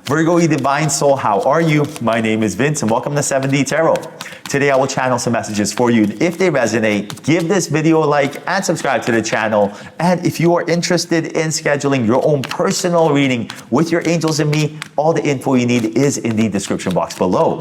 Virgo, divine soul, how are you? My name is Vince and welcome to 7D Tarot. Today I will channel some messages for you. If they resonate, give this video a like and subscribe to the channel. And if you are interested in scheduling your own personal reading with your angels and me, all the info you need is in the description box below.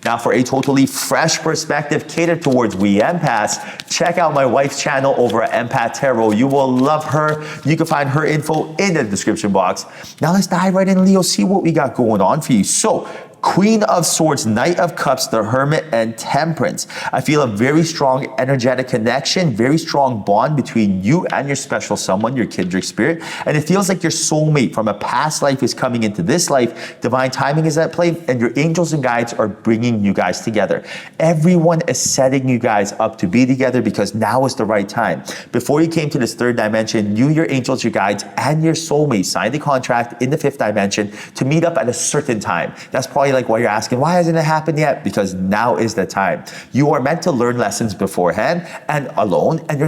Now for a totally fresh perspective catered towards we empaths, check out my wife's channel over at Empath Tarot. You will love her. You can find her info in the description box. Now let's dive right in, Leo, see what we got going on for you. So, Queen of Swords, Knight of Cups, the Hermit, and Temperance. I feel a very strong energetic connection, very strong bond between you and your special someone, your kindred spirit. And it feels like your soulmate from a past life is coming into this life. Divine timing is at play, and your angels and guides are bringing you guys together. Everyone is setting you guys up to be together because now is the right time. Before you came to this third dimension, you, your angels, your guides, and your soulmate signed a contract in the fifth dimension to meet up at a certain time. That's probably like why you're asking, why hasn't it happened yet? Because now is the time. You are meant to learn lessons beforehand and alone, and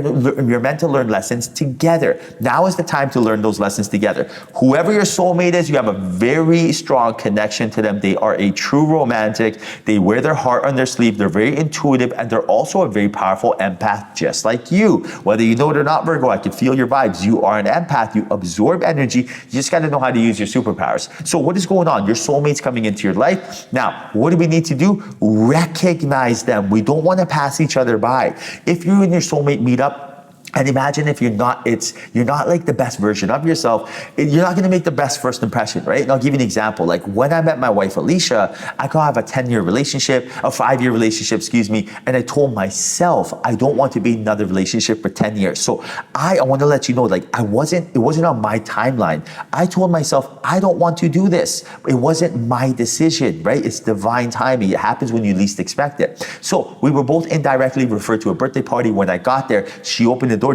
you're meant to learn lessons together. Now is the time to learn those lessons together. Whoever your soulmate is, you have a very strong connection to them. They are a true romantic. They wear their heart on their sleeve. They're very intuitive, and they're also a very powerful empath, just like you. Whether you know it or not, Virgo, I can feel your vibes. You are an empath. You absorb energy. You just got to know how to use your superpowers. So what is going on? Your soulmate's coming into your life. Now, what do we need to do? Recognize them. We don't want to pass each other by. If you and your soulmate meet up, and imagine if you're not like the best version of yourself, you're not going to make the best first impression, right? And I'll give you an example. Like when I met my wife, Alicia, I could have a 10-year relationship, a 5-year relationship, excuse me. And I told myself, I don't want to be in another relationship for 10 years. So I want to let you know, like it wasn't on my timeline. I told myself, I don't want to do this. It wasn't my decision, right? It's divine timing. It happens when you least expect it. So we were both indirectly referred to a birthday party. When I got there, she opened the door.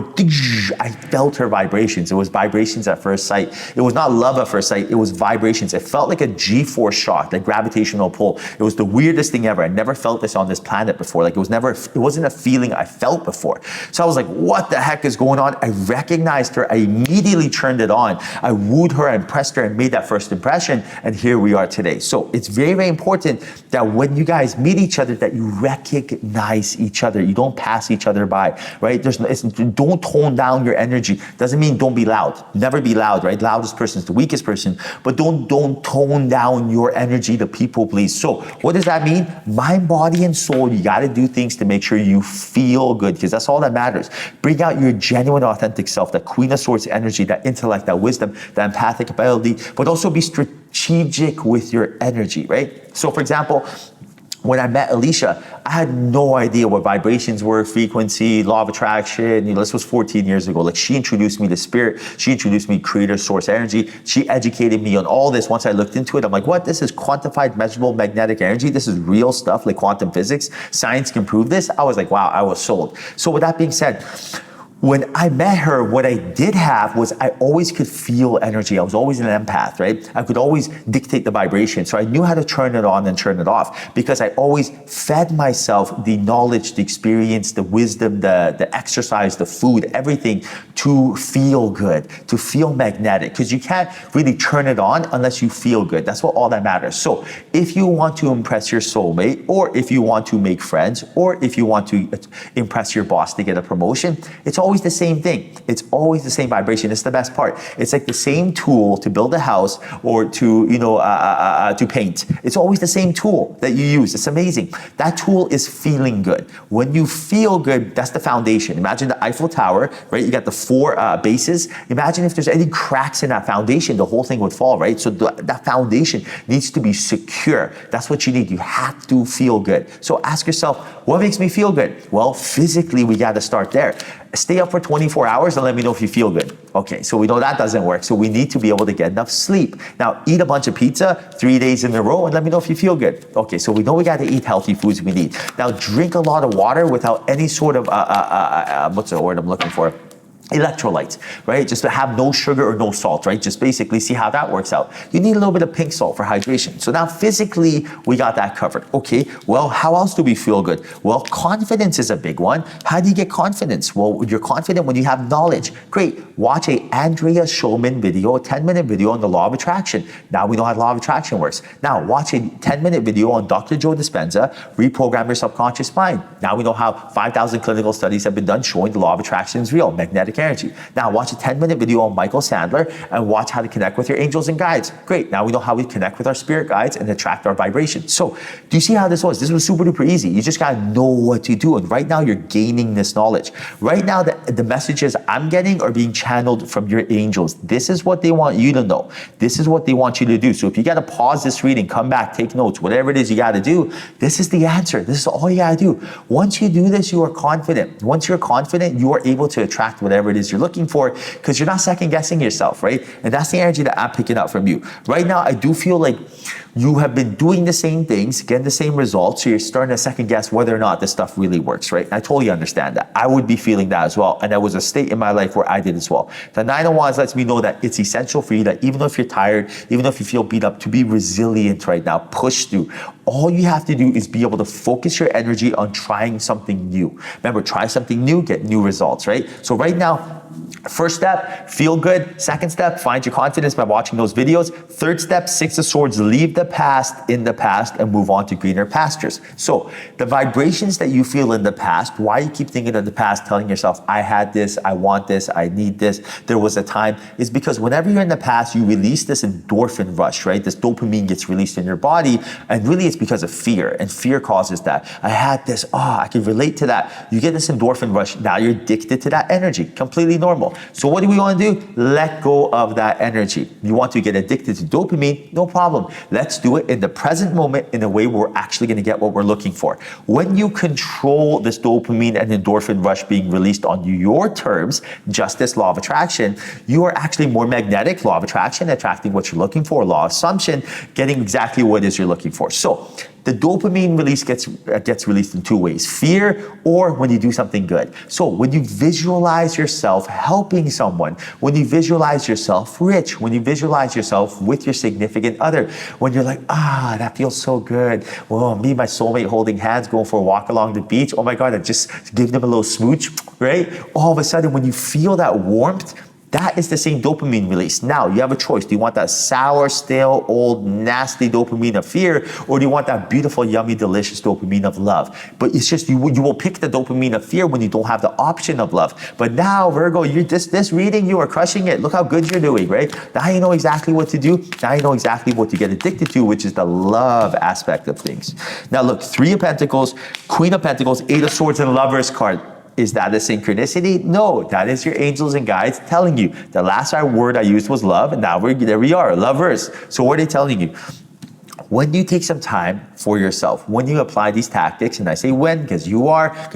I felt her vibrations. It was vibrations at first sight. It was not love at first sight. It was vibrations. It felt like a G-force shock, like gravitational pull. It was the weirdest thing ever. I never felt this on this planet before. Like it wasn't a feeling I felt before. So I was like, what the heck is going on? I recognized her. I immediately turned it on. I wooed her, I impressed her, and made that first impression. And here we are today. So it's very, very important that when you guys meet each other, that you recognize each other. You don't pass each other by, right? Don't tone down your energy. Doesn't mean don't be loud. Never be loud, right? Loudest person is the weakest person. But don't tone down your energy to people please. So what does that mean? Mind, body, and soul. You got to do things to make sure you feel good because that's all that matters. Bring out your genuine, authentic self, that Queen of Swords energy, that intellect, that wisdom, that empathic ability, but also be strategic with your energy, right? So for example, when I met Alicia, I had no idea what vibrations were, frequency, law of attraction. This was 14 years ago. Like she introduced me to spirit. She introduced me to creator, source energy. She educated me on all this. Once I looked into it, I'm like, what? This is quantified, measurable magnetic energy. This is real stuff like quantum physics. Science can prove this. I was like, wow, I was sold. So with that being said, when I met her, what I did have was I always could feel energy. I was always an empath, right? I could always dictate the vibration. So I knew how to turn it on and turn it off because I always fed myself the knowledge, the experience, the wisdom, the exercise, the food, everything to feel good, to feel magnetic. Because you can't really turn it on unless you feel good. That's what all that matters. So if you want to impress your soulmate, or if you want to make friends, or if you want to impress your boss to get a promotion, it's always the same thing. It's always the same vibration. It's the best part. It's like the same tool to build a house or to, to paint. It's always the same tool that you use. It's amazing. That tool is feeling good. When you feel good, that's the foundation. Imagine the Eiffel Tower, right? You got the 4 bases. Imagine if there's any cracks in that foundation, the whole thing would fall, right? So that foundation needs to be secure. That's what you need. You have to feel good. So ask yourself, what makes me feel good? Well, physically, we got to start there. Stay up for 24 hours and let me know if you feel good. Okay, so we know that doesn't work. So we need to be able to get enough sleep. Now, eat a bunch of pizza 3 days in a row and let me know if you feel good. Okay, so we know we got to eat healthy foods we need. Now, drink a lot of water without any sort of, what's the word I'm looking for? electrolytes, right? Just to have no sugar or no salt, right? Just basically see how that works out. You need a little bit of pink salt for hydration. So now physically, we got that covered. Okay, well, how else do we feel good? Well, confidence is a big one. How do you get confidence? Well, you're confident when you have knowledge. Great. Watch a Andrea Schulman video, a 10-minute video on the law of attraction. Now we know how the law of attraction works. Now watch a 10-minute video on Dr. Joe Dispenza, reprogram your subconscious mind. Now we know how 5,000 clinical studies have been done showing the law of attraction is real, magnetic energy. Now watch a 10-minute video on Michael Sandler and watch how to connect with your angels and guides. Great. Now we know how we connect with our spirit guides and attract our vibration. So do you see how this was? This was super duper easy. You just got to know what to do. And right now you're gaining this knowledge. Right now the messages I'm getting are being channeled from your angels. This is what they want you to know. This is what they want you to do. So if you got to pause this reading, come back, take notes, whatever it is you got to do, this is the answer. This is all you got to do. Once you do this, you are confident. Once you're confident, you are able to attract whatever it is you're looking for because you're not second guessing yourself, right? And that's the energy that I'm picking up from you. Right now, I do feel like you have been doing the same things, getting the same results, so you're starting to second guess whether or not this stuff really works, right? And I totally understand that. I would be feeling that as well. And there was a state in my life where I did as well. The Nine of Wands lets me know that it's essential for you that even if you're tired, even if you feel beat up, to be resilient right now, push through. All you have to do is be able to focus your energy on trying something new. Remember, try something new, get new results, right? So right now, first step, feel good. Second step, find your confidence by watching those videos. Third step, Six of Swords, leave the past in the past and move on to greener pastures. So the vibrations that you feel in the past, why you keep thinking of the past, telling yourself, I had this, I want this, I need this, there was a time, is because whenever you're in the past, you release this endorphin rush, right? This dopamine gets released in your body, and really it's because of fear, and fear causes that. I had this, I can relate to that. You get this endorphin rush, now you're addicted to that energy, completely normal. So what do we want to do? Let go of that energy. You want to get addicted to dopamine? No problem. Let's do it in the present moment in a way where we're actually going to get what we're looking for. When you control this dopamine and endorphin rush being released on your terms, just this law of attraction, you are actually more magnetic, law of attraction, attracting what you're looking for, law of assumption, getting exactly what it is you're looking for. So the dopamine release gets released in two ways, fear or when you do something good. So when you visualize yourself helping someone, when you visualize yourself rich, when you visualize yourself with your significant other, when you're like, that feels so good. Well, me and my soulmate holding hands, going for a walk along the beach. Oh my God, I just give them a little smooch, right? All of a sudden, when you feel that warmth, that is the same dopamine release. Now, you have a choice. Do you want that sour, stale, old, nasty dopamine of fear, or do you want that beautiful, yummy, delicious dopamine of love? But it's just, you will pick the dopamine of fear when you don't have the option of love. But now, Virgo, this reading, you are crushing it. Look how good you're doing, right? Now you know exactly what to do. Now you know exactly what to get addicted to, which is the love aspect of things. Now look, Three of Pentacles, Queen of Pentacles, Eight of Swords, and Lover's card. Is that a synchronicity? No, that is your angels and guides telling you. The last word I used was love, and now there we are, lovers. So what are they telling you? When you take some time for yourself, when you apply these tactics, and I say when, because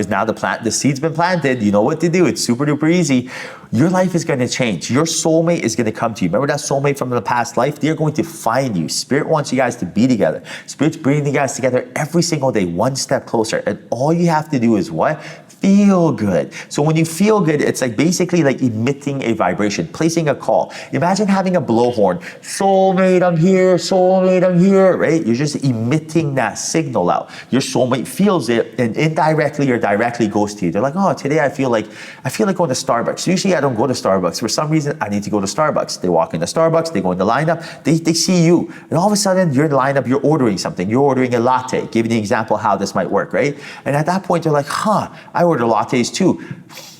now the seed's been planted, you know what to do. It's super duper easy. Your life is going to change. Your soulmate is going to come to you. Remember that soulmate from the past life? They're going to find you. Spirit wants you guys to be together. Spirit's bringing you guys together every single day, one step closer. And all you have to do is what? Feel good. So when you feel good, it's like basically like emitting a vibration, placing a call. Imagine having a blowhorn. Soulmate, I'm here, right? You're just emitting that signal out. Your soulmate feels it and indirectly or directly goes to you. They're like, today I feel like going to Starbucks. Usually I don't go to Starbucks. For some reason, I need to go to Starbucks. They walk into Starbucks, they go in the lineup, they see you. And all of a sudden, you're in the lineup, you're ordering something. You're ordering a latte. Giving an example how this might work, right? And at that point, you're like, I order lattes too.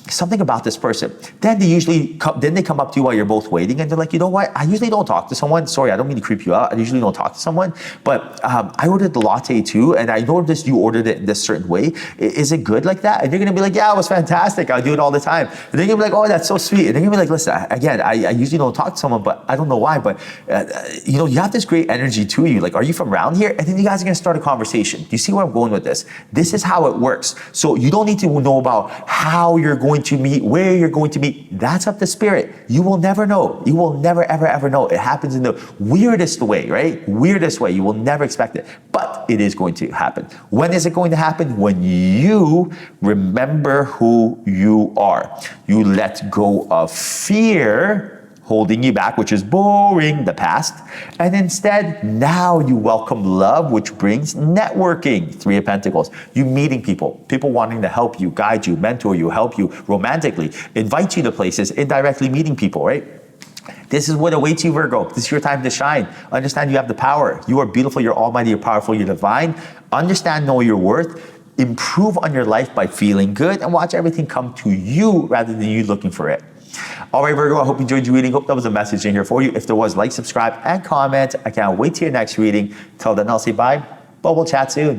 Something about this person. Then they come up to you while you're both waiting and they're like, you know what? I usually don't talk to someone. Sorry, I don't mean to creep you out. I usually don't talk to someone, but I ordered the latte too, and I noticed you ordered it in this certain way. Is it good like that? And you're gonna be like, yeah, it was fantastic. I do it all the time. And then you're gonna be like, oh, that's so sweet. And then you're gonna be like, listen, again, I usually don't talk to someone, but I don't know why, but you have this great energy to you. Like, are you from around here? And then you guys are gonna start a conversation. Do you see where I'm going with this? This is how it works. So you don't need to know about how you're going going to meet, where you're going to meet, that's up to spirit. You will never know. You will never, ever, ever know. It happens in the weirdest way, right? Weirdest way. You will never expect it, but it is going to happen. When is it going to happen? When you remember who you are. You let go of fear holding you back, which is boring, the past. And instead, now you welcome love, which brings networking, Three of Pentacles. You meeting people, people wanting to help you, guide you, mentor you, help you romantically, invite you to places, indirectly meeting people, right? This is what awaits you, Virgo. This is your time to shine. Understand you have the power. You are beautiful, you're almighty, you're powerful, you're divine. Understand, know your worth. Improve on your life by feeling good and watch everything come to you rather than you looking for it. All right, Virgo, I hope you enjoyed your reading. Hope that was a message in here for you. If there was, like, subscribe, and comment. I can't wait till your next reading. Till then, I'll say bye, but we'll chat soon.